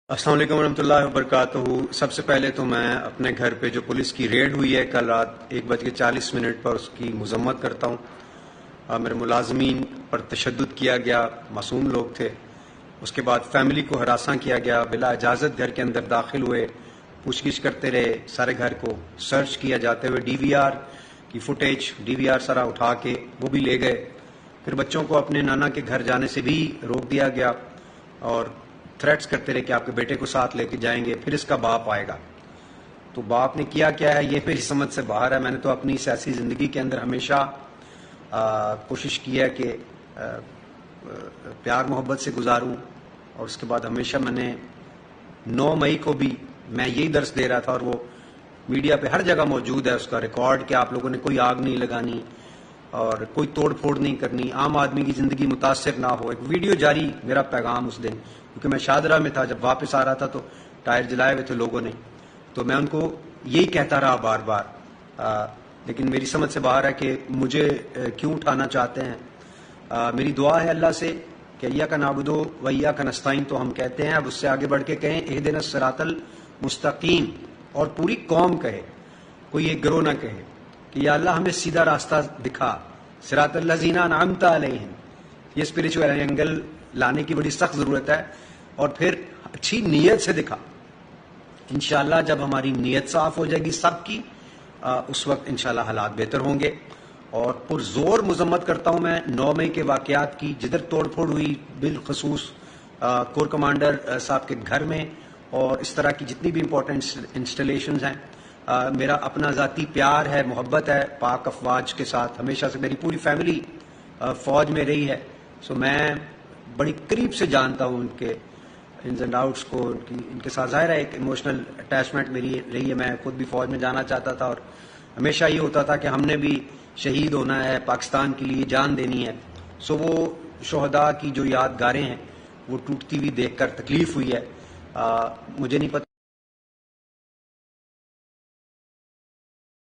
السلام علیکم ورحمۃ اللہ وبرکاتہ۔ سب سے پہلے تو میں اپنے گھر پہ جو پولیس کی ریڈ ہوئی ہے کل رات 1:40 پر اس کی مذمت کرتا ہوں۔ میرے ملازمین پر تشدد کیا گیا، معصوم لوگ تھے۔ اس کے بعد فیملی کو ہراساں کیا گیا، بلا اجازت گھر کے اندر داخل ہوئے، پوچھ گچھ کرتے رہے، سارے گھر کو سرچ کیا جاتے ہوئے ڈی وی آر کی فوٹیج ڈی وی آر سارا اٹھا کے وہ بھی لے گئے۔ پھر بچوں کو اپنے نانا کے گھر جانے سے بھی روک دیا گیا اور تھریٹس کرتے رہے کہ آپ کے بیٹے کو ساتھ لے کے جائیں گے، پھر اس کا باپ آئے گا۔ تو باپ نے کیا ہے یہ میری سمجھ سے باہر ہے۔ میں نے تو اپنی سیاسی زندگی کے اندر ہمیشہ کوشش کی ہے کہ پیار محبت سے گزاروں، اور اس کے بعد ہمیشہ میں نے 9 مئی کو بھی میں یہی درس دے رہا تھا، اور وہ میڈیا پہ ہر جگہ موجود ہے اس کا ریکارڈ، کہ آپ لوگوں نے کوئی آگ نہیں لگانی اور کوئی توڑ پھوڑ نہیں کرنی، عام آدمی کی زندگی متاثر نہ ہو۔ ایک ویڈیو جاری میرا پیغام اس دن، کیونکہ میں شاہدرہ میں تھا، جب واپس آ رہا تھا تو ٹائر جلائے ہوئے تھے لوگوں نے، تو میں ان کو یہی کہتا رہا بار بار، لیکن میری سمجھ سے باہر ہے کہ مجھے کیوں اٹھانا چاہتے ہیں۔ میری دعا ہے اللہ سے کہ ایاک نعبد و ایاک نستعین تو ہم کہتے ہیں، اب اس سے آگے بڑھ کے کہیں اہدنا الصراط المستقیم، اور پوری قوم کہے، کوئی ایک گروہ نہ کہے کہ یا اللہ ہمیں سیدھا راستہ دکھا، صراط الذین انعمت علیہم۔ یہ اسپریچول اینگل لانے کی بڑی سخت ضرورت ہے، اور پھر اچھی نیت سے دکھا۔ انشاءاللہ جب ہماری نیت صاف ہو جائے گی سب کی، اس وقت انشاءاللہ حالات بہتر ہوں گے۔ اور پرزور مذمت کرتا ہوں میں 9 مئی کے واقعات کی، جدھر توڑ پھوڑ ہوئی، بالخصوص کور کمانڈر صاحب کے گھر میں، اور اس طرح کی جتنی بھی امپورٹنٹ انسٹالیشنز ہیں۔ میرا اپنا ذاتی پیار ہے، محبت ہے پاک افواج کے ساتھ، ہمیشہ سے میری پوری فیملی فوج میں رہی ہے، سو میں بڑی قریب سے جانتا ہوں ان کے انز اینڈ آؤٹس کو، ان کے ساتھ ظاہر ہے ایک ایموشنل اٹیچمنٹ میری رہی ہے۔ میں خود بھی فوج میں جانا چاہتا تھا، اور ہمیشہ یہ ہوتا تھا کہ ہم نے بھی شہید ہونا ہے، پاکستان کے لیے جان دینی ہے۔ سو وہ شہداء کی جو یادگاریں ہیں وہ ٹوٹتی ہوئی دیکھ کر تکلیف ہوئی ہے۔ مجھے نہیں پتہ